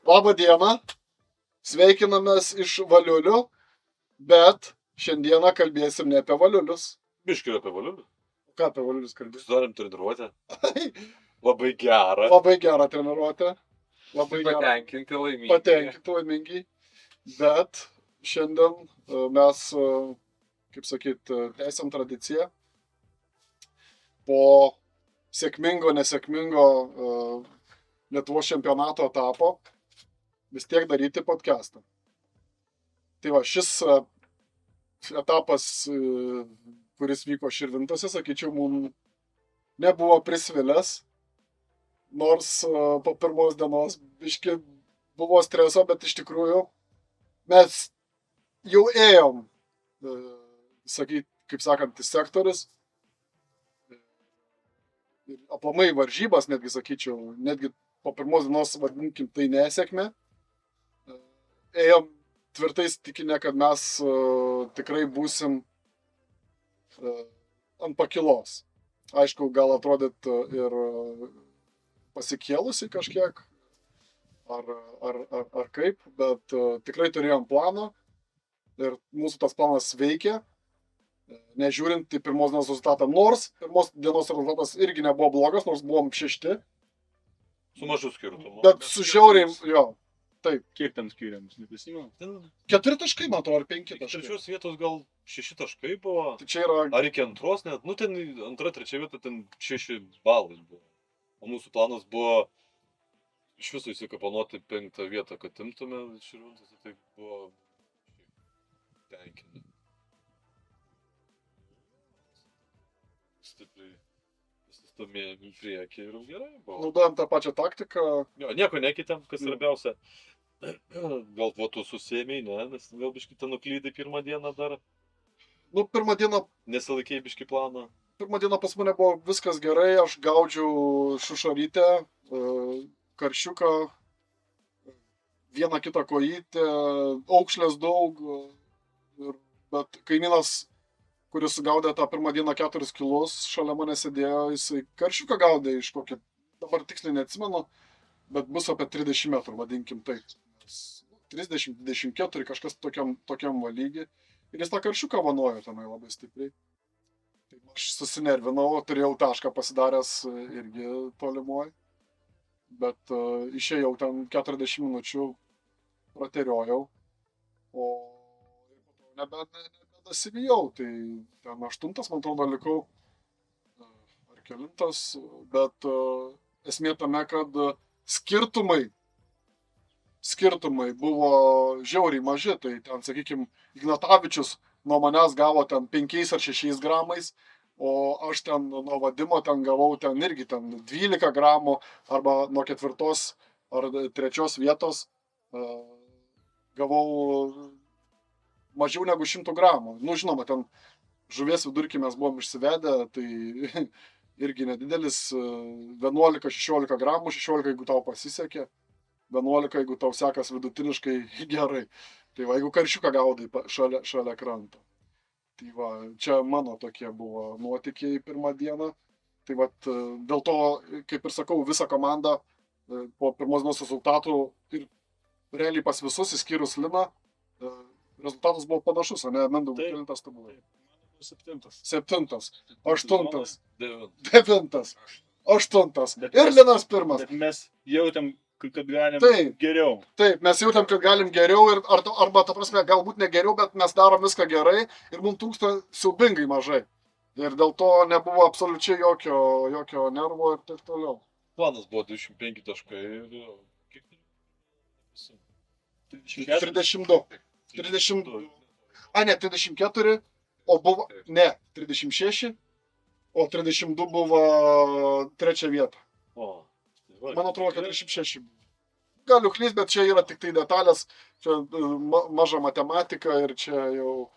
Labą dieną, sveikinamės iš Valiulių, bet šiandieną kalbėsim ne apie Valiulius. Biškiu apie Valiulių. Ką apie Valiulius kalbėsim? Sudarėm treniruotę. Labai gerą. Labai gerą treniruotę. Labai patenkinti, laimingi. Patenkinti, laimingi. Bet šiandien mes, kaip sakyt, tęsiam tradiciją. Po sėkmingo, nesėkmingo Lietuvos čempionato etapo vis tiek daryti podcastą. Tai va, šis etapas, kuris vyko Širvintose, sakyčiau, mums nebuvo prisvilęs, nors po pirmos dienos biški buvo streso, bet iš tikrųjų mes jau ėjom, kaip sakant, į sektorius. Ir aplamai varžybas, netgi sakyčiau, netgi po pirmos dienos, vadinkim, tai nesėkmė. Ėjom tvirtai įsitikinę, kad mes tikrai būsim ant pakilos. Aišku, gal atrodyt ir pasikėlusi kažkiek, ar kaip, bet tikrai turėjom planą ir mūsų tas planas veikė. Nežiūrint į pirmos dienos rezultatą, nors pirmos dienos rezultatas irgi nebuvo blogas, nors buvom 6. Su mažu skirtumu. Bet su žiauriai, jo, taip. Kiek ten skiriam, neprisimenu? 4 taškai, man atrodo, ar 5 taškai. Trečios vietos gal 6 taškai buvo. Tai čia yra... Ar iki antros net? Nu, ten antra, trečia vieta, ten 6 balai buvo. O mūsų planas buvo iš viso įsikapanuoti 5 vietą, kad imtume Širvintose, tai buvo tenkinti. Stipriai pasistumėjom į priekį ir gerai buvo. Naudojam tą pačią taktiką. Jo, nieko nekeitėm, kas svarbiausia. Gal buvo tu susėmei, ne? Nes gal biškį ten nuklydai pirmą dieną dar. Nu, pirmą dieną... Nesilaikei biškį planą. Pirmą dieną pas mane buvo viskas gerai, aš gaudžiau šušarytę, karšiuką, vieną kitą kojytę, aukšlės daug. Bet kaimynas, kuris gaudė tą pirmą dieną 4 kilus, šalia mane sėdėjo, jisai karšiuką gaudė iš kokį, dabar tiksliai neatsimenu, bet bus apie 30 metrų, vadinkim taip. 30-24, kažkas tokiam valygį. Ir jis tą karšiuką vanojo tenai labai stipriai. Tai aš susinervinau, turėjau tašką pasidaręs irgi tolimoj. Bet išėjau ten 40 minučių, prateriojau, o nebedasivijau, tai ten 8, man atrodo, likau, ar 9, bet esmė tame, kad skirtumai buvo žiauriai maži, tai ten, sakykime, Ignatavičius nuo manęs gavo ten 5 ar 6 gramais, o aš ten nuo Vadimo ten gavau ten irgi ten 12 gramų, arba nuo 4 ar 3 vietos gavau mažiau negu 100 gramų. Nu, žinoma, ten žuvies vidurkį mes buvom išsivedę, tai irgi nedidelis 11-16 gramų, 16 jeigu tau pasisekė, 11 jeigu tau sekas vidutiniškai gerai. Tai va, jeigu karšiuką gaudai šalia kranto. Tai va, čia mano tokie buvo nuotykiai pirmą dieną. Tai va, dėl to, kaip ir sakau, visa komanda po pirmos dienos rezultatų ir realiai pas visus, išskyrus Liną, rezultatas buvo panašus, o ne, Mindaugai, kelintas tu buvai? 7. 8. 9. 8. Ir Linas 1. Bet mes jautėm, kad galim geriau. Taip, mes jautėm, kad galim geriau, arba, ta prasme, galbūt ne geriau, bet mes darom viską gerai ir mums trūksta siaubingai mažai. Ir dėl to nebuvo absoliučiai jokio nervo ir taip toliau. Planas buvo 25 taškai ir kiek? 32. 32. A, ne, 34, o buvo, ne, 36, o 32 buvo 3 vieta. O, man atrodo, 46. Galiu klyst, bet čia yra tik tai detalės, čia maža matematika ir čia jau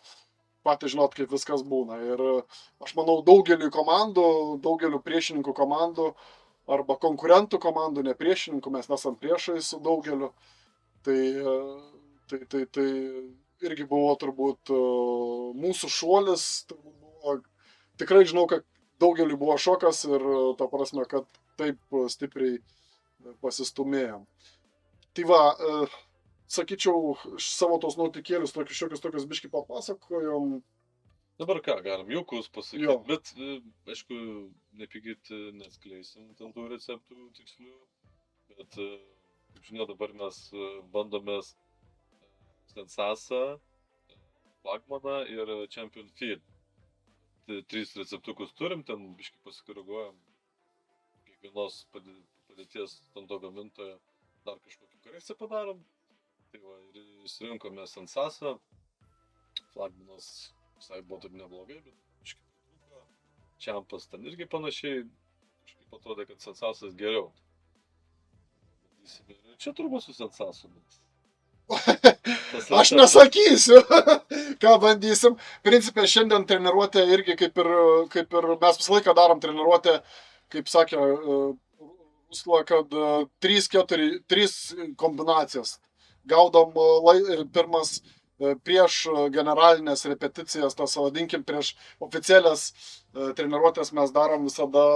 patys žinot, kaip viskas būna. Ir aš manau, daugeliu komandų, daugeliu priešininkų komandų, arba konkurentų komandų, ne priešininkų, mes nesam priešai su daugeliu. Tai irgi buvo turbūt mūsų šuolis, tikrai žinau, kad daugeliu buvo šokas ir ta prasme, kad taip stipriai pasistumėjom. Tai va, sakyčiau, savo tos nuotikėlius, tokius biškį papasakojom. Dabar ką, galim jaukus pasakyti, Jo. bet, aišku, nepykit, neskleisim ten tų receptų tikslių, bet, kaip žinia, dabar mes bandomės Sensasą, Flagmaną ir Champion Feed. Tai 3 receptukus turim, ten biškį pasikoreguojam, kiekvienos padėties stando gamintojo dar kažkokį korekciją padarom. Tai va, ir išsirinkome Sensasą, Flagmanas visai buvo taip neblogai, bet biškį pritrūko. Champas ten irgi panašiai, kažkaip atrodė, kad Sensasas geriau. Ir čia turbūt su Sensasu, bet... Aš nesakysiu, ką bandysim. Principė, šiandien treniruotė irgi kaip ir mes visą laiką darom treniruotę, kaip sakė Rusla, kad 3 kombinacijas. Gaudom pirmas prieš generalinės repeticijas, tas vadinkim, prieš oficialias treniruotės mes darom visada,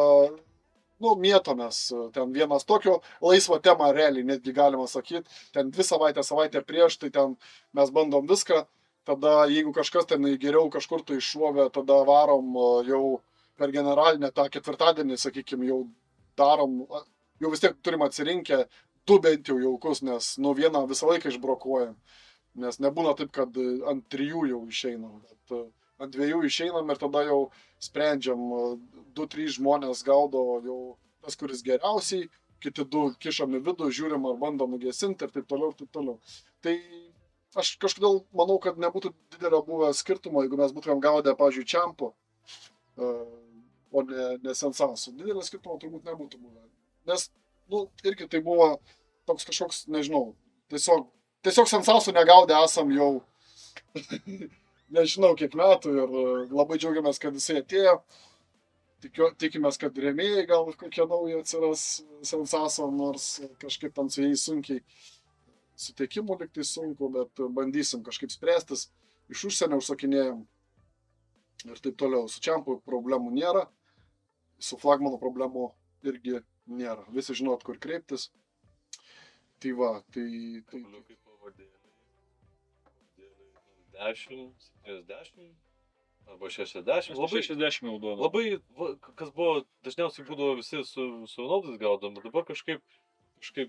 mėtomės. Ten vienas tokio laisvą temą realiai, netgi galima sakyti. Ten 2 savaitę prieš, tai ten mes bandom viską. Tada, jeigu kažkas ten geriau kažkur tai iššovė, tada varom jau per generalinę tą ketvirtadienį, sakykime, jau darom, jau vis tiek turim atsirinkę 2 bent jau jaukus, nes vieną visą laiką išbrokuojam. Nes nebūna taip, kad ant 3 jau išeinam, bet ant 2 išeinam ir tada jau sprendžiam, 2-3 žmonės gaudo jau tas, kuris geriausiai, kiti 2 kišam į vidų, žiūrim ar bandom nugesinti ir taip toliau, taip toliau. Tai aš kažkodėl manau, kad nebūtų didelio buvę skirtumo, jeigu mes būtumėm gaudę, pavyzdžiui, Champo, o ne Sensasu. Didelio skirtumo turbūt nebūtų buvę. Nes, irgi tai buvo toks kažkoks, nežinau, tiesiog Sensasu negaudę esam jau nežinau kiek metų ir labai džiaugiamės, kad jisai atėjo. Tikimės, kad rėmėjai gal kokie nauji atsiras Sensaso, nors kažkaip ten su jais sunkiai suteikimų liktai sunku, bet bandysim kažkaip spręstis. Iš užsienio užsakinėjom ir taip toliau. Su Champu problemų nėra, su Flagmanu problemų irgi nėra. Visi žinot, kur kreiptis. Tai va, tai... Kaip pavadėliai. 10, 70 arba 60. Labai 60 naudojam. Labai, kas buvo, dažniausiai būdavo visi su naudais gaudom, bet dabar kažkaip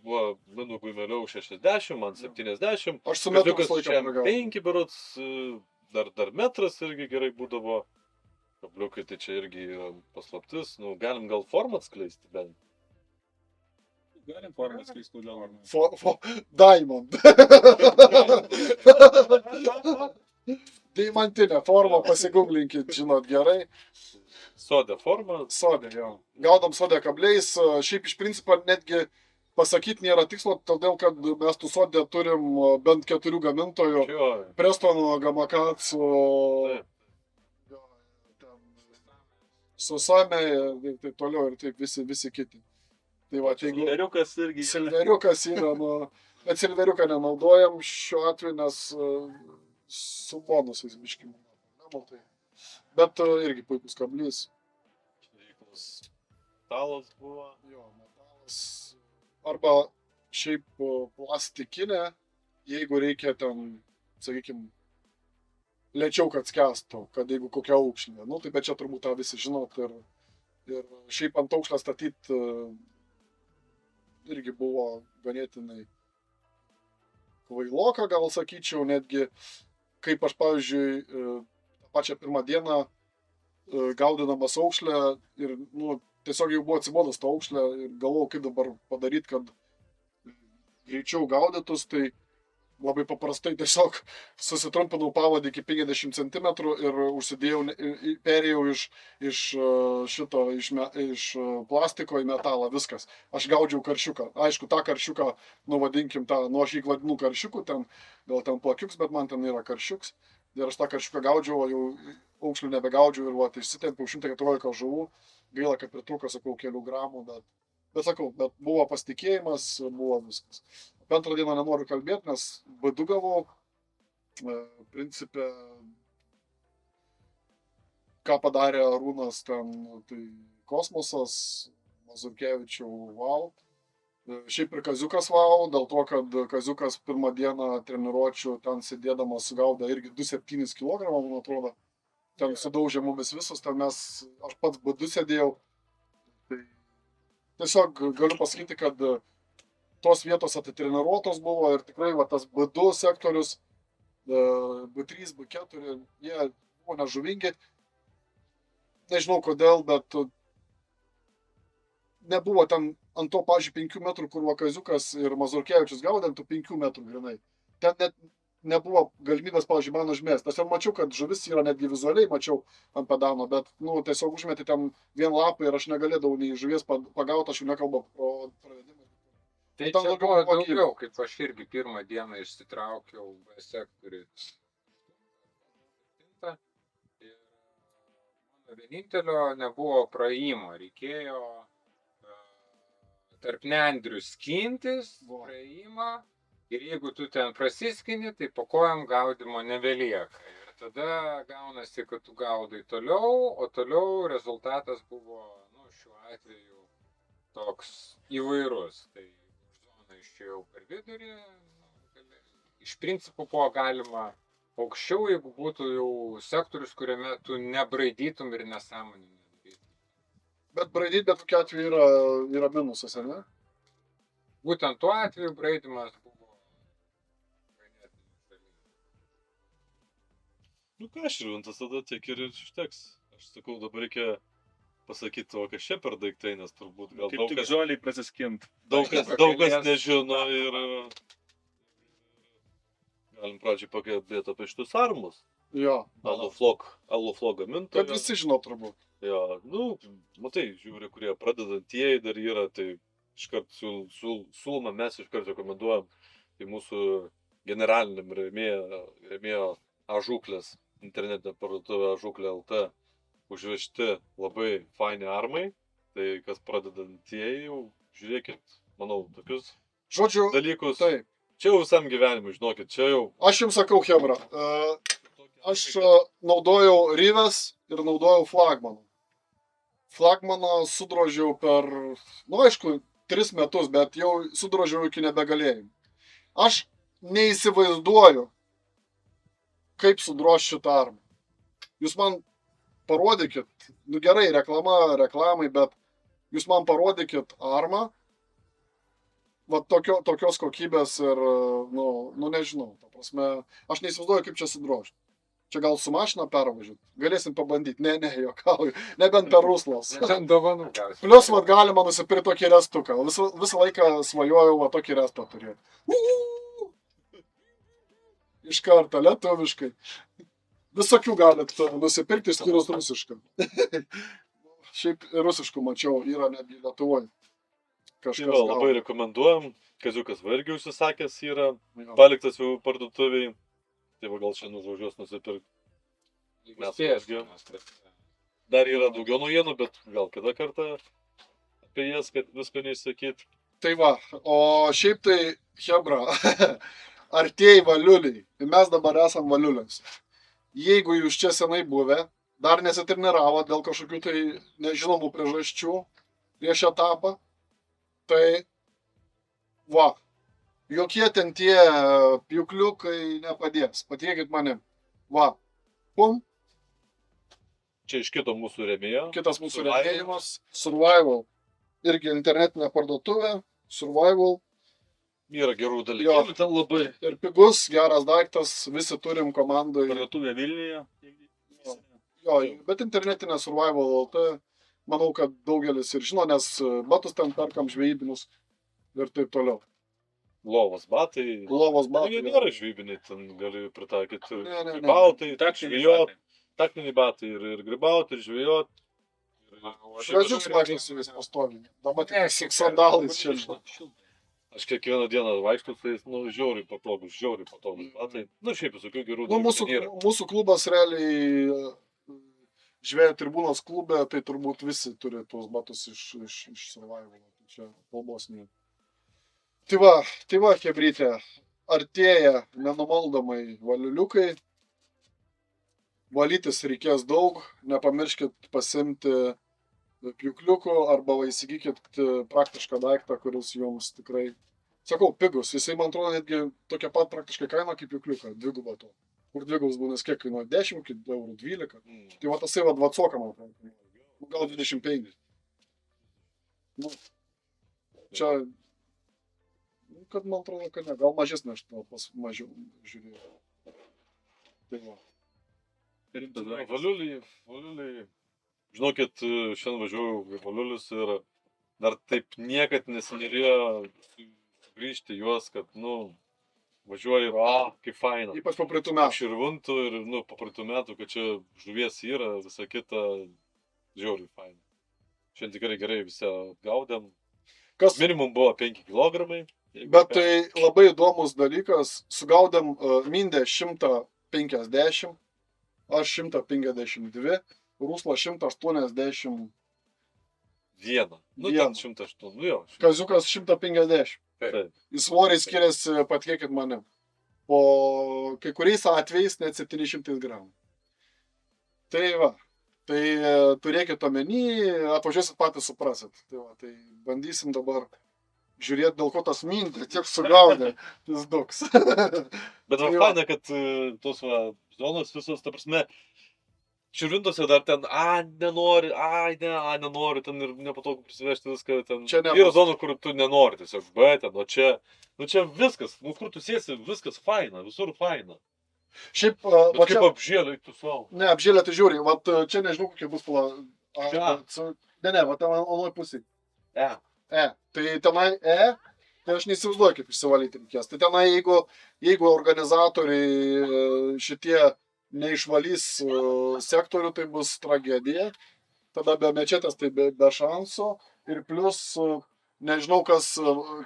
buvo Mindaugui mieliau 60, man 70. Aš su metru visą laiką pagavau. 5 berods, dar metras irgi gerai būdavo. Kabliukai, tai čia irgi yra paslaptis. Galim gal formą atskleisti bent. Galim formą atskleisti, kodėl. Diamond. Deimantinė forma, pasigūglinkit, žinot gerai. Sodė forma. Sodė, jo. Gaudom sodė kabliais. Šiaip iš principo netgi pasakyti nėra tikslo, todėl kad mes tų sodė turim bent 4 gamintojų. Prestono, Gamakatsu, Susame ir taip toliau ir taip visi kiti. Tai va, Silveriukas irgi. Silveriukas yra, bet Silveriuką nenaudojam šiuo atveju, nes su bonusais biškį problemų. Bet irgi puikus kablys. Metalas buvo. Jo, metalas. Arba šiaip plastikinė, jeigu reikia ten, sakykime, lėčiau, kad skęstų, kad jeigu kokia aukšlė. Tai bet čia turbūt tą visi žinot ir šiaip ant aukšlę statyti irgi buvo ganėtinai kvailoka, gal sakyčiau, netgi kaip aš, pavyzdžiui, tą pačią pirmą dieną gaudinamas aukšlę ir tiesiog jau buvo atsibodęs tą aukšlę ir galvojau, kaip dabar padaryti, kad greičiau gaudytus, tai labai paprastai tiesiog susitrumpinau pavadį iki 50 cm ir užsidėjau, perėjau iš plastiko į metalą, viskas. Aš gaudžiau karšiuką. Aišku, tą karšiuką, vadinkim tą, aš jį vadinu karšiuku, gal ten plakiuks, bet man ten yra karšiuks. Ir aš tą karšiuką gaudžiau, jau aukšlių nebegaudžiau ir išsitempiau 114 žuvų. Gaila, kad pritruko, sakau, kelių gramų, bet sakau, bet buvo pasitikėjimas, buvo viskas. Apie antrą dieną nenoriu kalbėti, nes B2 gavau. Principė, ką padarė Arūnas ten, tai kosmosas, Mazurkevičiau, wow. Šiaip ir Kaziukas wow, dėl to, kad Kaziukas pirmą dieną treniruočių ten sėdėdamas sugaudė irgi 2,7 kg, man atrodo. Ten sudaužė mumis visus, ten aš pats B2 sėdėjau. Tai tiesiog galiu pasakyti, kad tos vietos atitreniruotos buvo ir tikrai va, tas B2 sektorius, B3, B4, jie buvo nežuvingi. Nežinau kodėl, bet nebuvo ten ant to, pavyzdžiui, 5 metrų, kur Kaziukas ir Mazurkevičius gaudė, ant tų 5 metrų grinai. Ten net nebuvo galimybės, pavyzdžiui, man užmesti. Aš ten mačiau, kad žuvis yra netgi vizualiai, mačiau ant pedano, bet, tiesiog užmetė ten vien lapą ir aš negalėdavau nei žuvies pagauti, aš jau nekalbu pro pravedimą. Tai Ten čia daugiau buvo buvo daugiau, kaip aš irgi pirmą dieną išsitraukiau B sektorių. Ir mano vienintelio nebuvo praėjimo, reikėjo tarp nendrių skintis, praėjimą, ir jeigu tu ten prasiskini, tai po kojam gaudimo nebelieka. Ir tada gaunasi, kad tu gaudai toliau, o toliau rezultatas buvo, šiuo atveju, toks įvairus. Tai už zoną išėjau per vidurį, iš principo buvo galima aukščiau, jeigu būtų jau sektorius, kuriame tu nebraidytum ir nesąmonį nedarytum. Bet braidyti bet kokiu atveju yra minusas, ar ne? Būtent tuo atveju braidymas buvo ganėtinai žalingas. Ką, širvintas tada tiek ir užteks. Aš sakau, dabar reikia pasakyti, o kas čia per daiktai, nes turbūt gal Kaip tik žoliai prasiskint. daug kas nežino ir galim pradžiai pakalbėti apie šitus armus. Jo. Aluflo gamintojai. Kad visi žino turbūt. Jo, matai, žiūri, kurie pradedantieji dar yra, tai iškart siūloma, mes iškart rekomenduojam į mūsų generaliniam rėmėjo Ažuklės internetinę parduotuvę Ažuklė LT užvežti labai faini armai. Tai kas pradedantieji jau žiūrėkit, manau, tokius dalykus. Taip. Čia jau visam gyvenimui, žinokit, čia jau. Aš jums sakau, chebra, aš naudojau Rives ir naudojau flagmaną. Flagmaną sudrožiau per, aišku, 3 metus, bet jau sudrožiau iki nebegalėjimų. Aš neįsivaizduoju, kaip sudrož šitą armą. Jūs man parodykit, gerai, reklamai, bet jūs man parodykit armą, va tokios kokybės ir, nežinau, ta prasme, aš neįsivaizduoju, kaip čia sudrožti. Čia gal su mašina pervažiuoti, galėsim pabandyti, ne, juokauju, nebent per Ruslas. Dovanų gausi. Plius, galima nusipirkti tokį restuką, visą laiką svajojau tokį restą turėti. Iš karto, lietuviškai. Visokių galit nusipirkti, išskyrus rusišką. Šiaip rusiškų mačiau, yra netgi Lietuvoje. Tai labai rekomenduojam, Kaziukas irgi užsisakęs yra, paliktas jau parduotuviai. Tai gal šiandien užvažiuos nusipirkti. Dar yra daugiau naujienų, bet gal kitą kartą apie jas, kad visko neįsakyt. Tai va, o šiaip tai, chebra, artieji valiuliai. Mes dabar esam valiuliams. Jeigu jūs čia senai buvę, dar nesitreniravo dėl kažkokių tai nežinomų priežasčių prieš etapą, tai va. Jokie ten tie pjūkliukai nepadės. Patikėkit manim. Va. Pum. Čia iš kito mūsų rėmėjo. Kitas mūsų rėmėjimas. Survival. Irgi internetinė parduotuvė. Survival. Yra gerų dalykų. Ten labai. Ir pigus, geras daiktas. Visi turim komandai. Parduotuvė Vilniuje. Jo, bet internetinė Survival LT. Manau, kad daugelis ir žino, nes batus ten perkam žvejybinius ir taip toliau. Lovos batai. Jie nėra žvejybiniai, ten gali pritaikyti grybautai, taktiniai batai ir grybauti, ir žvejoti. Švedžius vaikščiasi vis pastoviai. Dabar tik sandalais šiandien. Aš kiekvieną dieną vaikščiu, tai žiauriai patogus batai. Šiaip visokių gerų dalykų yra. Mūsų klubas realiai žvejų tribūnos klube, tai turbūt visi turi tuos batus iš Survival. Čia kalbos nėra. Tai va, chebrytė, artėja nenumaldomai valiuliukai. Valytis reikės daug, nepamirškit pasimti pjūkliukų arba va, įsigykit praktišką daiktą, kuris jums tikrai, sakau, pigus. Jisai, man atrodo, netgi tokia pat praktiškai kaina kaip pjūkliuką, dvigubą to. Kur dvigubas būnas kiek kainuoja 10 eurų, 12. Tai va tasai va 20, man atrodo, gal 25. Nu, čia, kad man atrodo, kad ne, gal mažesnė aš to pas mažiau žiūrėjau. Tai va. Rimtas daiktas. Valiuliai. Žinokit, šiandien važiuoju į Valiulius ir dar taip niekad nesinorėjo sugrįžti juos, kad, važiuoju ir, kaip faina. Ypač po praeitų metų. Širvuntų ir, po praeitų metų, kad čia žuvies yra, visa kita, žiauriai faina. Šiandien tikrai gerai visi gaudėm. Kas, Minimum buvo 5 kg. bet tai labai įdomus dalykas, sugaudėm mindę 150, aš 152, Rusla 180, Vieną. Vieną. Ten 108, jo. Kaziukas 150. Taip. Į svorį skiriasi, patikėkit manim, po kai kuriais atvejais net 700 gramų. Tai va, tai turėkit omeny, atvažiuosit patys suprasit. Tai va, tai bandysim dabar žiūrėti, dėl ko tas mintė tiek sugaudė, tas doks. Bet Tai man va. faina, kad tos zonos visos, ta prasme, Širvintose dar ten, nenori, nenori, ten ir nepatogu prisivežti viską, ten Čia nebus. yra zonų, kur tu nenori tiesiog, bet ten, o čia viskas, kur tu sėsi, viskas faina, visur faina. Šiaip, Bet va kaip čia, apžėlė, tu savo. ne, apžėlė tai žiūri, va čia nežinau, kokia bus pala. Čia. Ne, va ten anoj pusėj. E. Tai tenai tai aš neįsivaizduoju, kaip išsivalyti reikės. Tai tenai, jeigu organizatoriai šitie neišvalys sektorių, tai bus tragedija. Tada be mečetės tai be šanso. Ir plus, nežinau, kas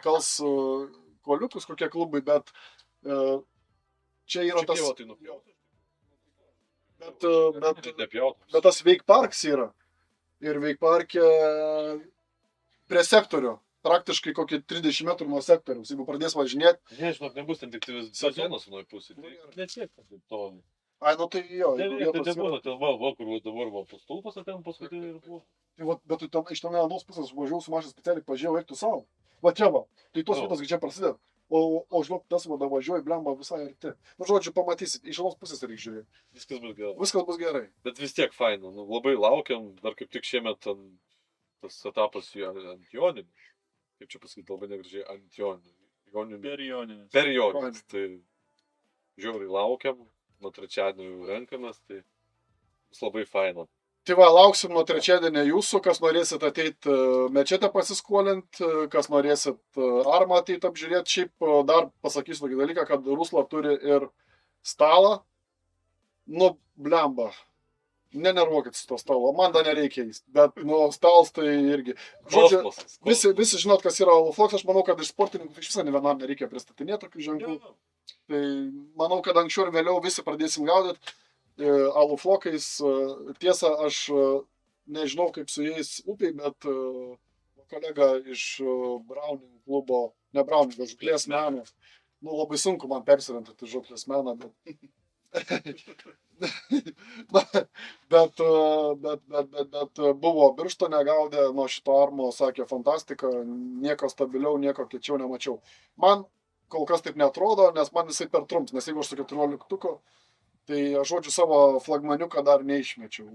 kals koliukus, kokie klubai, bet čia yra tas... Čia tai nupjauti. Bet Nepjauti. tas Wake Parks yra. Ir Wake Park'e prie sektorių. Praktiškai kokį 30 metrų nuo sektoriaus. Jeigu pradės važinėti... Nežinau, nebus ten tik sezonas nuo pusė. Nesiek to. Nu tai jo. Ne, jeigu tai vietos yra. nebūna, ten kur dabar va pastulpas, ten paskutinį ir buvo. Tai va, bet tu ten iš ten anos pusės važiavau su mašina specialiai, pažiūrėjau, eik tu savo. Va čia va. Tai tos Nu. vietos, kai čia prasideda. O žinok, tas vada važiuoja, blemba visai arti. Žodžiu, pamatysit, iš anos pusės reikia žiūrėti. Viskas bus gerai. Viskas bus gerai. Bet vis tiek faina, labai laukiam, dar kaip tik šiemet ten tas etapas ant Joninių. Kaip čia pasakyti, labai negražiai, ant Joninių. Perioninis. Per Joninius, tai žiauriai laukiam, nuo trečiadienio renkamės, tai bus labai faina. Tai va, lauksim nuo trečiadienio jūsų, kas norėsit ateiti mečetę pasiskolinti, kas norėsit armą ateiti apžiūrėti. Šiaip dar pasakysiu tokį dalyką, kad Rusla turi ir stalą. Blemba. Nenervuokit su to stalo, man dar nereikia jis. Bet, stalas tai irgi. Žodžiu, Kosmosas. visi žinot, kas yra Aluflox, aš manau, kad iš sportininkų iš viso ne vienam nereikia pristatinėti tokių ženklų. Tai manau, kad anksčiau ir vėliau visi pradėsim gaudyti Aluflokais. Tiesa, aš nežinau, kaip su jais upiai, bet kolega iš Browning klubo, ne Browning, žuklės meno, labai sunku man persirentyti žuklės meną, bet buvo Birštone gaudę nuo šito armo, sakė fantastika, nieko stabiliau, nieko kiečiau nemačiau. Man kol kas taip neatrodo, nes man jisai per trumps, nes jeigu aš su 14-tuku, tai aš žodžiu savo flagmaniuką dar neišmečiau.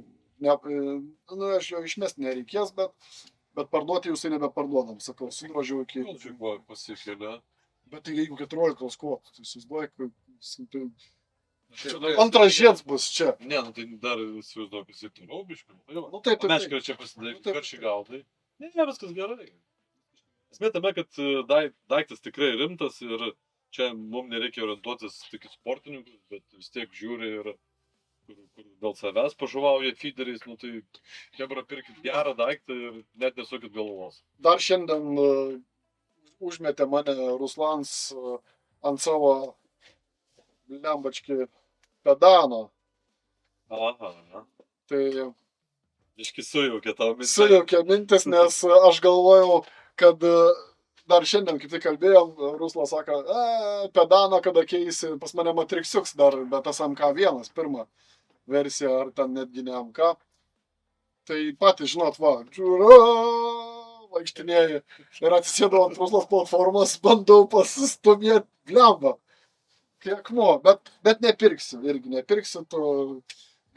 Aš jo išmesti nereikės, bet parduoti jūs tai nebeparduodam, sakau, sudrožiau iki... Čia buvo pasikėlė. Bet tai jeigu 14 kotų, tai įsivaizduoju, antras žieds bus čia. Ne, tai dar įsivaizduoju, kad jisai toliau biškai. Taip. Meškė čia pasidarė, Taip. karčiai gaudai. Ne, viskas gerai. Esmė tame, kad daiktas tikrai rimtas ir čia mums nereikia orientuotis tik į sportininkus, bet vis tiek žiūri ir kur dėl savęs pažuvauja feederiais, tai hebra pirkit gerą daiktą ir net nesukit galvos. Dar šiandien užmetė mane Ruslans ant savo lembačkį pedano. Aha. Tai Iški sujaukė tavo mintis. sujaukė mintis, nes aš galvojau, kad dar šiandien, kaip tai kalbėjom, Ruslas sako, pedaną kada keisi, pas mane Matrixiuks dar, bet tas MK1, pirma versija, ar ten netgi ne MK. Tai patys, žinot, va, žiūriu, vaikštinėjai ir atsisėdau ant ruslos platformos, bandau pasistumėti, blemba. Kai akmuo, bet nepirksiu, irgi nepirksiu, to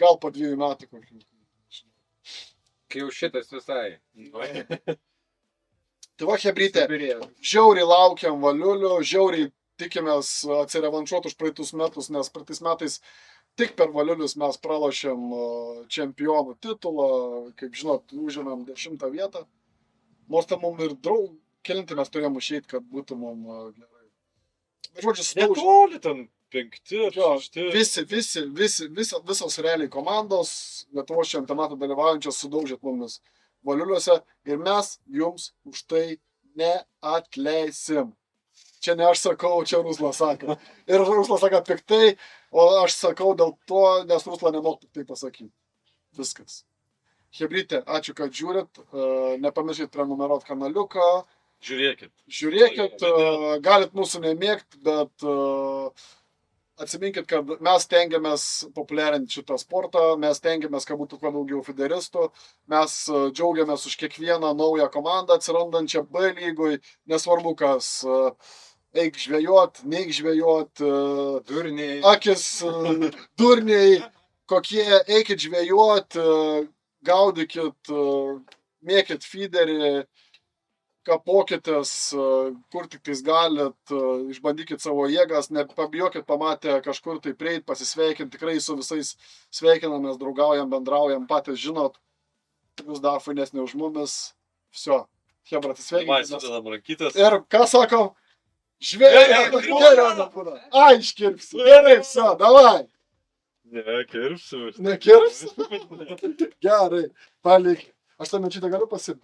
gal po 2 metų kokį. Kai jau šitas visai. Tai va, hebrytė, Subirėjo. žiauriai laukiam valiulių, žiauriai tikimės atsirevanšuoti už praeitus metus, nes praeitais metais tik per valiulius mes pralošėm čempionų titulą, kaip žinot, užėmėm 10 vietą. Nors ten mums ir kelinti mes turėjom išeiti, kad būtų mums gerai. Bet žodžiu, Netoli ten 5 ar Jo, 6. visos realiai komandos Lietuvos čempionatą dalyvaujančios sudaužėt mumis valiuliuose ir mes jums už tai neatleisim. Čia ne aš sakau, čia Ruslas sako. Ir Ruslas sako piktai, o aš sakau dėl to, nes Rusla nemoka piktai pasakyti. Viskas. Hebrytė, ačiū, kad žiūrit. Nepamirškit prenumeruot kanaliuką. Žiūrėkit, galit mūsų nemėgti, bet atsiminkit, kad mes stengiamės populiarinti šitą sportą, mes stengiamės, kad būtų kuo daugiau fideristų, mes džiaugiamės už kiekvieną naują komandą atsirandančią B lygoj, nesvarbu kas, eik žvejot, neik žvejot, Durniai. akis, durniai, kokie, eikit žvejot, gaudykit, mėkit feederį, kapokitės, kur tik tais galit, išbandykit savo jėgas, nepabijokit pamatę kažkur tai prieit, pasisveikinti, tikrai su visais sveikinamės, draugaujam, bendraujam, patys žinot, jūs dar fainesnė už mumis, viso, hebra, atsisveikinti. Ir ką sakom? Žvėrė, ai, iškirpsiu, gerai, viso, davai. Nekirpsiu. Nekirpsiu? Gerai, palik. Aš tą menčytę galiu pasimti.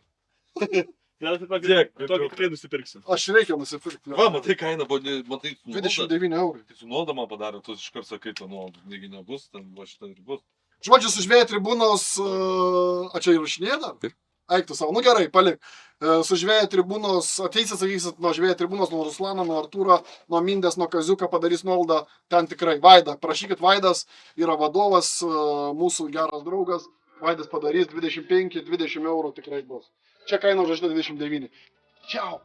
Tiek, tokį tikrai nusipirksiu. Aš reikia nusipirkti. Va, matai kainą, matai, 29 eurų. Tai su nuolaidą man padarė, tu iškart sakai, to nuolaidą, negi nebus, ten va šitą ir bus. Žodžiu, su žvėjų tribūnos, a čia įrašinėja dar? Taip. Eik tu savo, nu gerai, palik. Su žvėjų tribūnos, ateisit, sakysit, nuo žvėjų tribūnos, nuo Ruslano, nuo Artūro, nuo Mindės, nuo Kaziuko padarys nuolaidą, ten tikrai. Vaida, prašykit, Vaidas yra vadovas, mūsų geras draugas. Vaidas padarys 25-20 eurų tikrai bus. Čia kaina užrašyta 29. Čiau.